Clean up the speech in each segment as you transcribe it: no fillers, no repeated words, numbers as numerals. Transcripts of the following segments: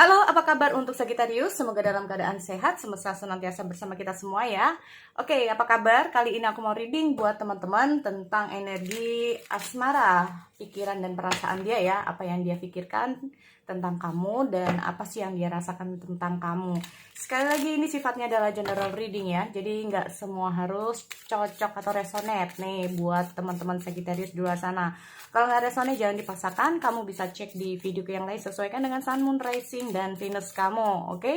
Halo, apa kabar untuk Sagittarius? Semoga dalam keadaan sehat, semesta senantiasa bersama kita semua ya. Oke, apa kabar? Kali ini aku mau reading buat teman-teman tentang energi asmara, pikiran dan perasaan dia ya. Apa yang dia pikirkan tentang kamu dan apa sih yang dia rasakan tentang kamu. Sekali lagi ini sifatnya adalah general reading ya. Jadi nggak semua harus cocok atau resonate nih buat teman-teman Sagittarius di luar sana. Kalau nggak resonate jangan dipaksakan, kamu bisa cek di video yang lain sesuaikan dengan Sun, Moon, Rising, dan Venus kamu, oke?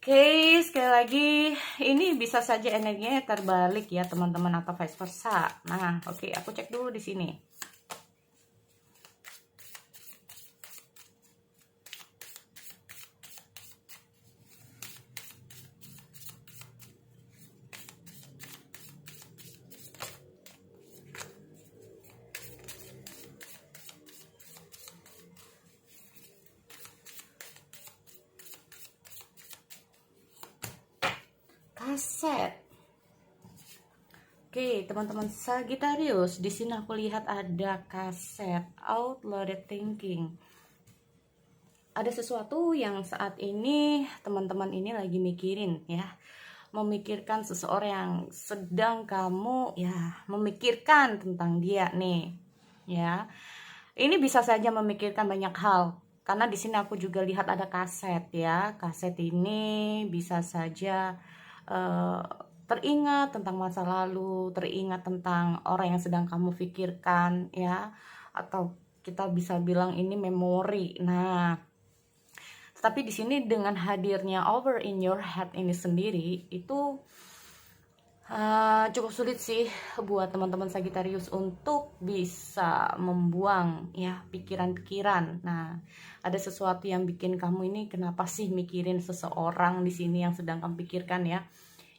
Oke, sekali lagi ini bisa saja energinya terbalik ya teman-teman atau vice versa. Nah, oke, aku cek dulu di sini. Kaset. Oke, teman-teman Sagittarius, di sini aku lihat ada kaset outloaded thinking. Ada sesuatu yang saat ini teman-teman ini lagi mikirin ya. Memikirkan seseorang yang sedang kamu ya memikirkan tentang dia nih. Ya. Ini bisa saja memikirkan banyak hal. Karena di sini aku juga lihat ada kaset ya. Kaset ini bisa saja teringat tentang masa lalu, teringat tentang orang yang sedang kamu pikirkan ya, atau kita bisa bilang ini memori. Nah, tapi di sini dengan hadirnya over in your head ini sendiri itu cukup sulit sih buat teman-teman Sagittarius untuk bisa membuang ya pikiran-pikiran. Nah, ada sesuatu yang bikin kamu ini kenapa sih mikirin seseorang di sini yang sedang kamu pikirkan ya.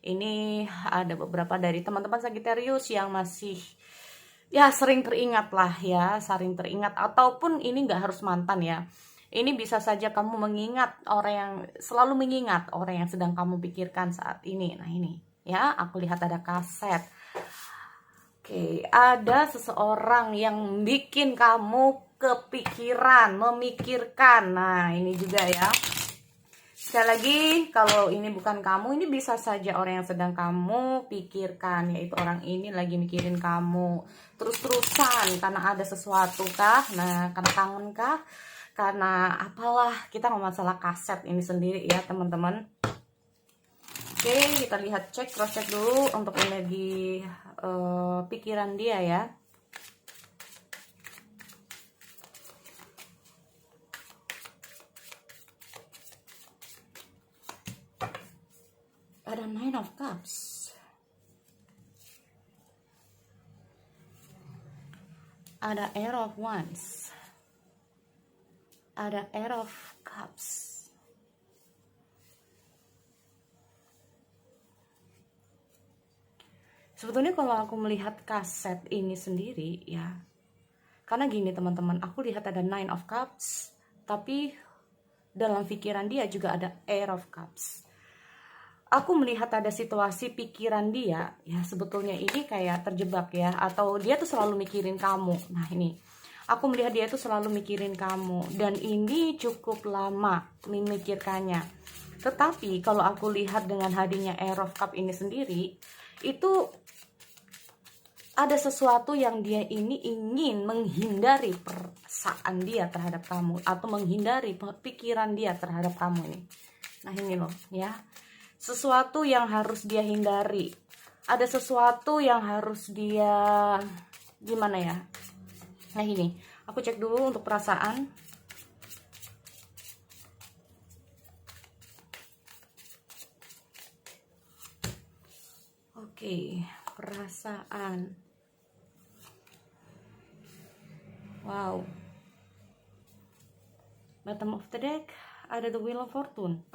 Ini ada beberapa dari teman-teman Sagittarius yang masih ya sering teringat lah ya, sering teringat, ataupun ini nggak harus mantan ya. Ini bisa saja kamu mengingat orang yang selalu mengingat orang yang sedang kamu pikirkan saat ini. Nah ini ya, aku lihat ada kaset. Oke, ada seseorang yang bikin kamu kepikiran, memikirkan. Nah ini juga ya. Sekali lagi, kalau ini bukan kamu, ini bisa saja orang yang sedang kamu pikirkan, yaitu orang ini lagi mikirin kamu terus-terusan karena ada sesuatu kah? Nah, karena kangen kah? Karena apalah, kita mau masalah kaset ini sendiri ya teman-teman. Oke, kita lihat cross check dulu untuk energi pikiran dia ya. Ada Nine of Cups, ada Air of Wands, ada Air of Cups. Sebetulnya kalau aku melihat kaset ini sendiri ya, karena gini teman-teman, aku lihat ada Nine of Cups, tapi dalam pikiran dia juga ada Air of Cups. Aku melihat ada situasi pikiran dia ya, sebetulnya ini kayak terjebak ya, atau dia tuh selalu mikirin kamu. Nah ini aku melihat dia tuh selalu mikirin kamu, dan ini cukup lama memikirkannya. Tetapi kalau aku lihat dengan hadirnya Air of Cup ini sendiri, itu ada sesuatu yang dia ini ingin menghindari perasaan dia terhadap kamu, atau menghindari pikiran dia terhadap kamu ini. Nah ini loh ya, sesuatu yang harus dia hindari, ada sesuatu yang harus dia gimana ya. Nah ini aku cek dulu untuk perasaan. Oke, perasaan. Wow, bottom of the deck ada the Wheel of Fortune.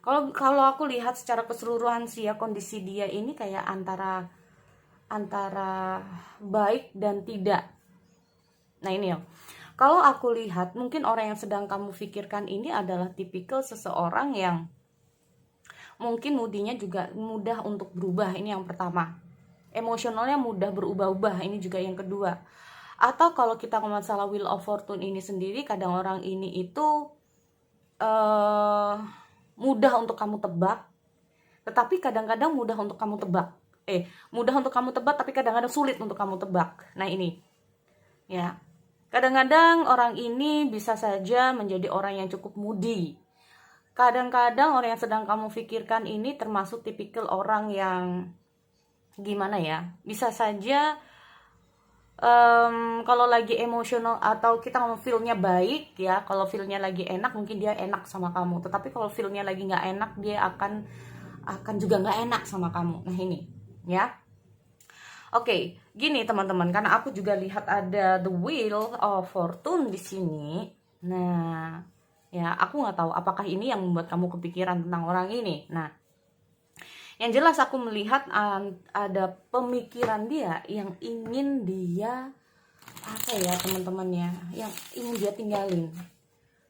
Kalau aku lihat secara keseluruhan sih ya, kondisi dia ini kayak antara baik dan tidak. Nah ini ya, kalau aku lihat mungkin orang yang sedang kamu pikirkan ini adalah tipikal seseorang yang mungkin moodinya juga mudah untuk berubah. Ini yang pertama, emosionalnya mudah berubah-ubah. Ini juga yang kedua, Atau kalau kita ngomong masalah Wheel of Fortune ini sendiri, kadang orang ini itu mudah untuk kamu tebak, tetapi kadang-kadang mudah untuk kamu tebak. Mudah untuk kamu tebak, tapi kadang-kadang sulit untuk kamu tebak. Nah ini, ya. Kadang-kadang orang ini bisa saja menjadi orang yang cukup moody. Kadang-kadang orang yang sedang kamu pikirkan ini termasuk tipikal orang yang gimana ya? Bisa saja kalau lagi emosional atau kita ngomong feel-nya baik ya, kalau feel-nya lagi enak mungkin dia enak sama kamu. Tetapi kalau feel-nya lagi nggak enak, dia akan juga nggak enak sama kamu. Nah ini, ya. Oke, gini teman-teman, karena aku juga lihat ada the Wheel of Fortune di sini. Nah, ya aku nggak tahu apakah ini yang membuat kamu kepikiran tentang orang ini. Nah, yang jelas aku melihat ada pemikiran dia yang ingin dia apa ya teman-teman ya, yang ingin dia tinggalin.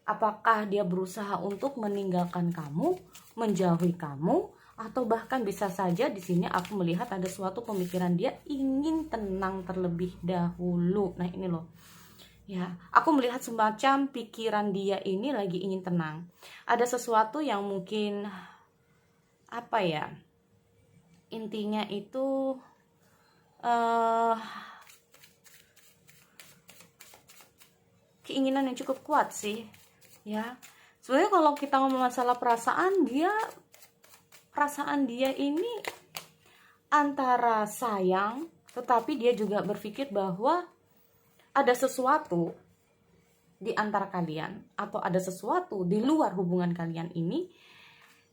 Apakah dia berusaha untuk meninggalkan kamu, menjauhi kamu, atau bahkan bisa saja di sini aku melihat ada suatu pemikiran dia ingin tenang terlebih dahulu. Nah ini loh, ya aku melihat semacam pikiran dia ini lagi ingin tenang. Ada sesuatu yang mungkin apa ya, intinya itu keinginan yang cukup kuat sih, ya. Sebenarnya kalau kita ngomong masalah perasaan dia ini antara sayang, tetapi dia juga berpikir bahwa ada sesuatu di antara kalian atau ada sesuatu di luar hubungan kalian ini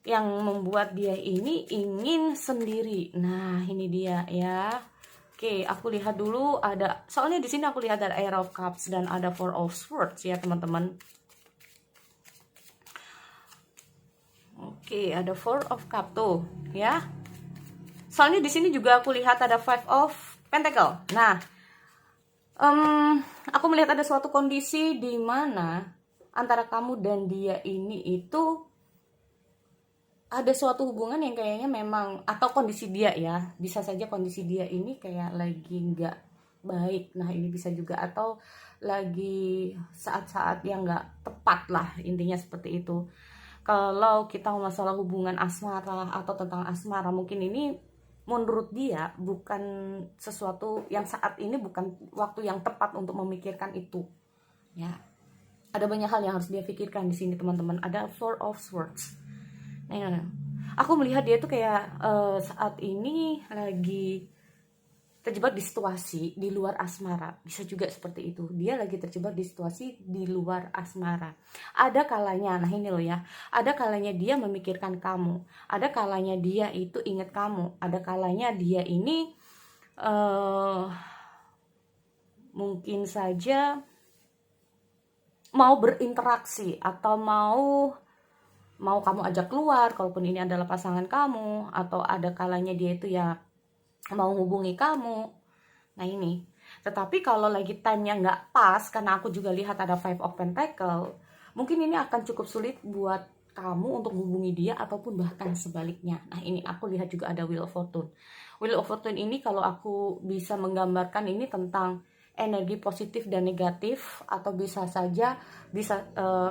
yang membuat dia ini ingin sendiri. Nah, ini dia ya. Oke, aku lihat dulu ada, soalnya di sini aku lihat ada Air of Cups dan ada Four of Swords ya, teman-teman. Oke, ada Four of Cups tuh, ya. Soalnya di sini juga aku lihat ada Five of Pentacle. Nah, aku melihat ada suatu kondisi di mana antara kamu dan dia ini itu ada suatu hubungan yang kayaknya memang, atau kondisi dia ya, bisa saja kondisi dia ini kayak lagi nggak baik. Nah ini bisa juga, atau lagi saat-saat yang nggak tepat lah, intinya seperti itu. Kalau kita masalah hubungan asmara atau tentang asmara, mungkin ini menurut dia bukan sesuatu yang saat ini, bukan waktu yang tepat untuk memikirkan itu, ya. Ada banyak hal yang harus dia pikirkan di sini, teman-teman. Ada Four of Swords. Nah, aku melihat dia tuh kayak saat ini lagi terjebak di situasi di luar asmara. Bisa juga seperti itu. Dia lagi terjebak di situasi di luar asmara. Ada kalanya, nah ini loh ya, ada kalanya dia memikirkan kamu. Ada kalanya dia itu ingat kamu. Ada kalanya dia ini mungkin saja mau berinteraksi atau mau kamu ajak keluar, kalaupun ini adalah pasangan kamu, atau ada kalanya dia itu ya mau hubungi kamu. Nah ini, tetapi kalau lagi time-nya nggak pas, karena aku juga lihat ada Five of Pentacle, mungkin ini akan cukup sulit buat kamu untuk hubungi dia, ataupun bahkan sebaliknya. Nah ini aku lihat juga ada Wheel of Fortune. Wheel of Fortune ini kalau aku bisa menggambarkan ini tentang energi positif dan negatif, atau bisa saja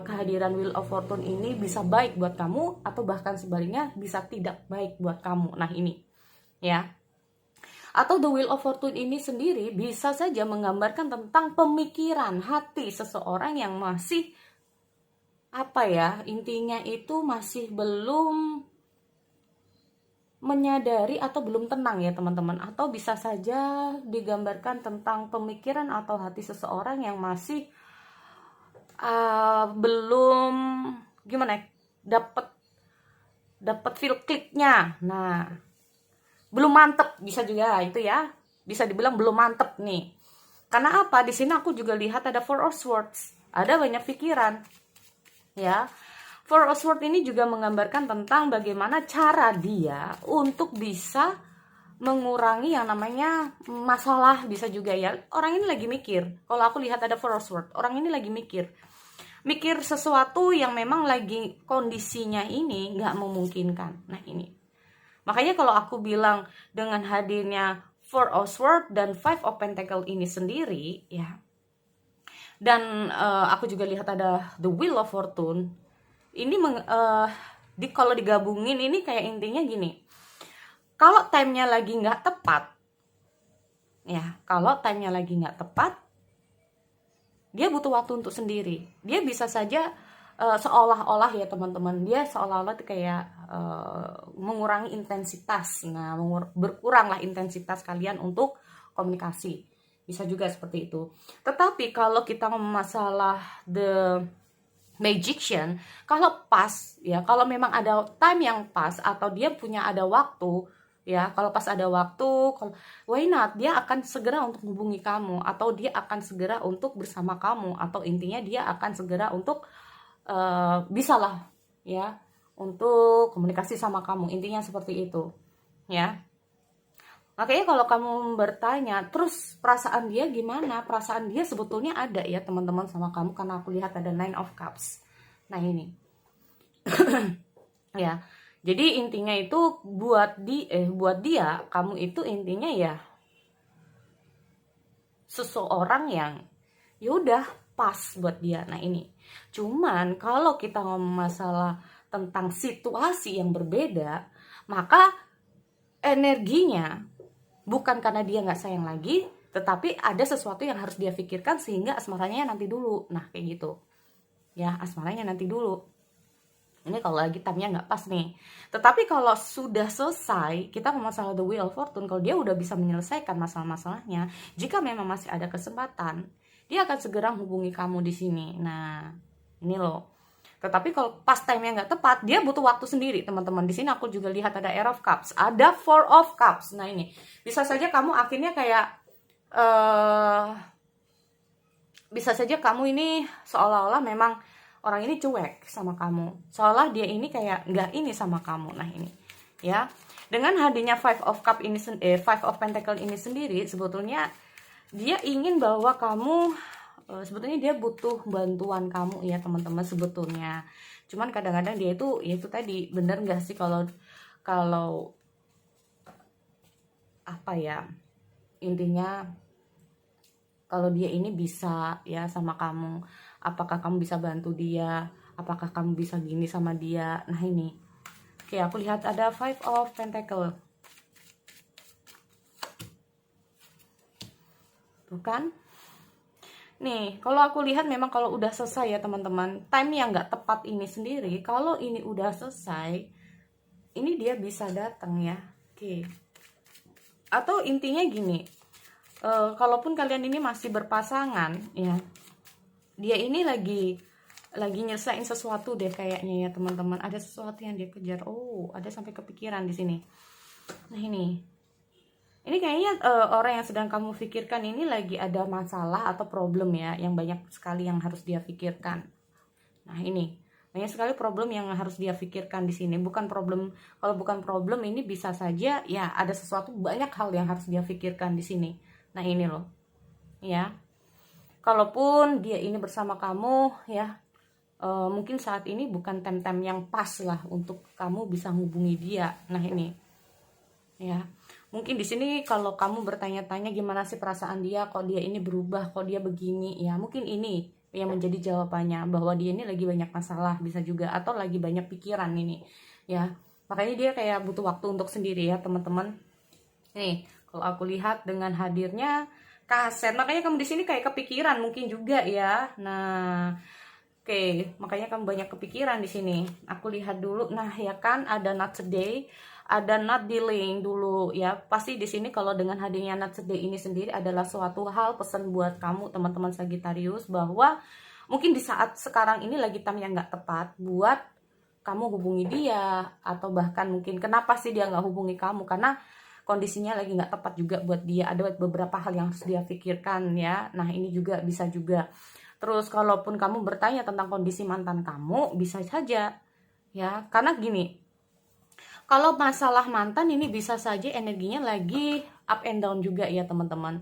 kehadiran Wheel of Fortune ini bisa baik buat kamu, atau bahkan sebaliknya bisa tidak baik buat kamu. Nah ini ya, atau the Wheel of Fortune ini sendiri bisa saja menggambarkan tentang pemikiran hati seseorang yang masih apa ya, intinya itu masih belum menyadari atau belum tenang ya teman-teman. Atau bisa saja digambarkan tentang pemikiran atau hati seseorang yang masih belum gimana, dapat feel kliknya. Nah, belum mantep, bisa juga itu ya, bisa dibilang belum mantep nih. Karena apa? Di sini aku juga lihat ada Four of Swords, ada banyak pikiran ya. Four of Swords ini juga menggambarkan tentang bagaimana cara dia untuk bisa mengurangi yang namanya masalah, bisa juga ya. Orang ini lagi mikir, kalau aku lihat ada Four of Swords, orang ini lagi mikir sesuatu yang memang lagi kondisinya ini nggak memungkinkan. Nah ini, makanya kalau aku bilang dengan hadirnya Four of Swords dan Five of Pentacle ini sendiri ya. Dan aku juga lihat ada The Wheel of Fortune. Ini kalau digabungin ini kayak intinya gini. Kalau time-nya lagi nggak tepat, ya, kalau time-nya lagi nggak tepat, dia butuh waktu untuk sendiri. Dia bisa saja seolah-olah ya teman-teman, dia seolah-olah kayak mengurangi intensitas. Nah, berkuranglah intensitas kalian untuk komunikasi. Bisa juga seperti itu. Tetapi kalau kita ngomong masalah The Magician, kalau pas ya, kalau memang ada time yang pas atau dia punya ada waktu ya, kalau pas ada waktu, why not, dia akan segera untuk menghubungi kamu, atau dia akan segera untuk bersama kamu, atau intinya dia akan segera untuk bisalah ya untuk komunikasi sama kamu, intinya seperti itu ya. Makanya kalau kamu bertanya terus perasaan dia gimana, perasaan dia sebetulnya ada ya teman-teman sama kamu, karena aku lihat ada Nine of Cups. Nah ini ya, jadi intinya itu buat dia kamu itu intinya ya seseorang yang yaudah pas buat dia. Nah ini, cuman kalau kita ngomong masalah tentang situasi yang berbeda, maka energinya bukan karena dia nggak sayang lagi, tetapi ada sesuatu yang harus dia pikirkan sehingga asmaranya nanti dulu. Nah kayak gitu ya, asmaranya nanti dulu. Ini kalau lagi time-nya nggak pas nih. Tetapi kalau sudah selesai, kita ngomong masalah The Wheel of Fortune, kalau dia udah bisa menyelesaikan masalah-masalahnya, jika memang masih ada kesempatan, dia akan segera hubungi kamu di sini. Nah, ini loh. Tetapi kalau pas time-nya nggak tepat, dia butuh waktu sendiri, teman-teman. Di sini aku juga lihat ada Air of Cups, ada Four of Cups. Nah ini, bisa saja kamu akhirnya kayak bisa saja kamu ini seolah-olah memang orang ini cuek sama kamu, seolah dia ini kayak nggak ini sama kamu. Nah ini ya, dengan hadirnya Five of Cup ini, Five of Pentacle ini sendiri, sebetulnya dia ingin bahwa kamu sebetulnya dia butuh bantuan kamu ya teman-teman sebetulnya. Cuman kadang-kadang dia itu ya itu tadi, bener nggak sih kalau apa ya, intinya kalau dia ini bisa ya sama kamu, apakah kamu bisa bantu dia, apakah kamu bisa gini sama dia. Nah ini, oke, aku lihat ada Five of Pentacle, bukan? Nih, kalau aku lihat memang kalau udah selesai ya teman-teman, time yang nggak tepat ini sendiri, kalau ini udah selesai, ini dia bisa datang ya. Oke, atau intinya gini, kalaupun kalian ini masih berpasangan ya, dia ini lagi nyelesain sesuatu deh kayaknya ya teman-teman. Ada sesuatu yang dia kejar. Oh, ada sampai kepikiran di sini. Nah ini kayaknya orang yang sedang kamu pikirkan ini lagi ada masalah atau problem ya, yang banyak sekali yang harus dia pikirkan. Nah ini banyak sekali problem yang harus dia pikirkan di sini. Bukan problem, kalau bukan problem ini bisa saja ya ada sesuatu, banyak hal yang harus dia pikirkan di sini. Nah ini loh ya, kalaupun dia ini bersama kamu ya, mungkin saat ini bukan time-time yang pas lah untuk kamu bisa hubungi dia. Nah ini ya, mungkin di sini kalau kamu bertanya-tanya gimana sih perasaan dia, kok dia ini berubah, kok dia begini ya, mungkin ini yang menjadi jawabannya, bahwa dia ini lagi banyak masalah, bisa juga, atau lagi banyak pikiran ini ya, makanya dia kayak butuh waktu untuk sendiri ya teman-teman. Nih kalau aku lihat dengan hadirnya kaset, makanya kamu di sini kayak kepikiran mungkin juga ya. Nah oke, makanya kamu banyak kepikiran di sini. Aku lihat dulu. Nah, ya kan ada not today, ada not dealing dulu ya. Pasti di sini kalau dengan hadirnya not today ini sendiri adalah suatu hal pesan buat kamu teman-teman Sagittarius, bahwa mungkin di saat sekarang ini lagi time yang nggak tepat buat kamu hubungi dia, atau bahkan mungkin kenapa sih dia nggak hubungi kamu, karena kondisinya lagi nggak tepat juga buat dia. Ada beberapa hal yang harus dia pikirkan ya. Nah ini juga bisa juga. Terus kalaupun kamu bertanya tentang kondisi mantan kamu, bisa saja ya, karena gini, kalau masalah mantan ini bisa saja energinya lagi up and down juga ya teman-teman.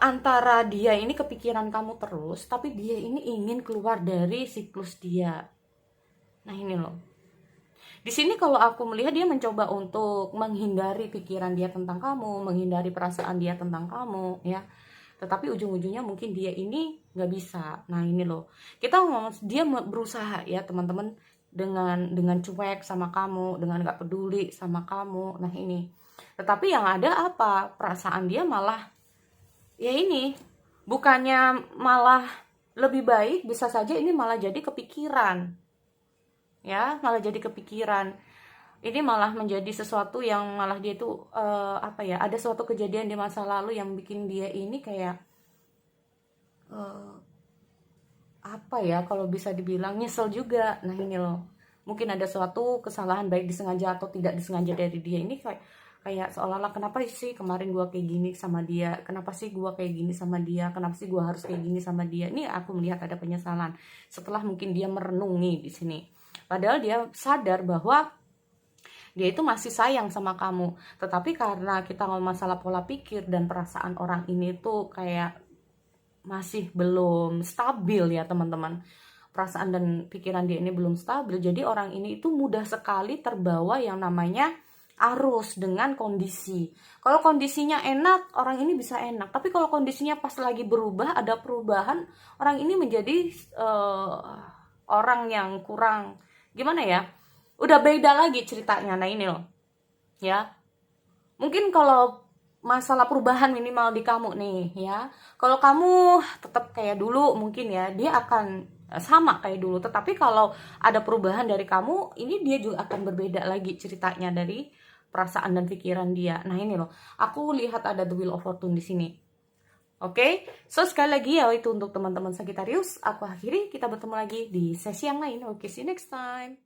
Antara dia ini kepikiran kamu terus, tapi dia ini ingin keluar dari siklus dia. Nah ini loh, Di sini kalau aku melihat dia mencoba untuk menghindari pikiran dia tentang kamu, menghindari perasaan dia tentang kamu, ya. Tetapi ujung-ujungnya mungkin dia ini nggak bisa. Nah ini loh, kita ngomong dia berusaha ya teman-teman, dengan cuek sama kamu, dengan nggak peduli sama kamu. Nah ini, tetapi yang ada apa? Perasaan dia malah ya ini, bukannya malah lebih baik, bisa saja ini malah jadi kepikiran, ya, malah jadi kepikiran. Ini malah menjadi sesuatu yang malah dia tuh apa ya, ada suatu kejadian di masa lalu yang bikin dia ini kayak apa ya, kalau bisa dibilang nyesel juga. Nah ini loh, mungkin ada suatu kesalahan baik disengaja atau tidak disengaja dari dia ini, kayak seolah-olah kenapa sih kemarin gua kayak gini sama dia, kenapa sih gua kayak gini sama dia, kenapa sih gua harus kayak gini sama dia. Ini aku melihat ada penyesalan setelah mungkin dia merenungi di sini, padahal dia sadar bahwa dia itu masih sayang sama kamu. Tetapi karena kita ngomong masalah pola pikir dan perasaan orang ini tuh kayak masih belum stabil ya teman-teman, perasaan dan pikiran dia ini belum stabil, jadi orang ini itu mudah sekali terbawa yang namanya arus dengan kondisi. Kalau kondisinya enak, orang ini bisa enak, tapi kalau kondisinya pas lagi berubah, ada perubahan, orang ini menjadi orang yang kurang, gimana ya, udah beda lagi ceritanya. Nah ini loh ya, mungkin kalau masalah perubahan minimal di kamu nih ya, kalau kamu tetap kayak dulu mungkin ya, dia akan sama kayak dulu. Tetapi kalau ada perubahan dari kamu, ini dia juga akan berbeda lagi ceritanya dari perasaan dan pikiran dia. Nah ini loh, aku lihat ada the wheel of fortune di sini. Oke, so sekali lagi ya, itu untuk teman-teman Sagittarius. Aku akhiri, kita bertemu lagi di sesi yang lain. Oke, see you next time.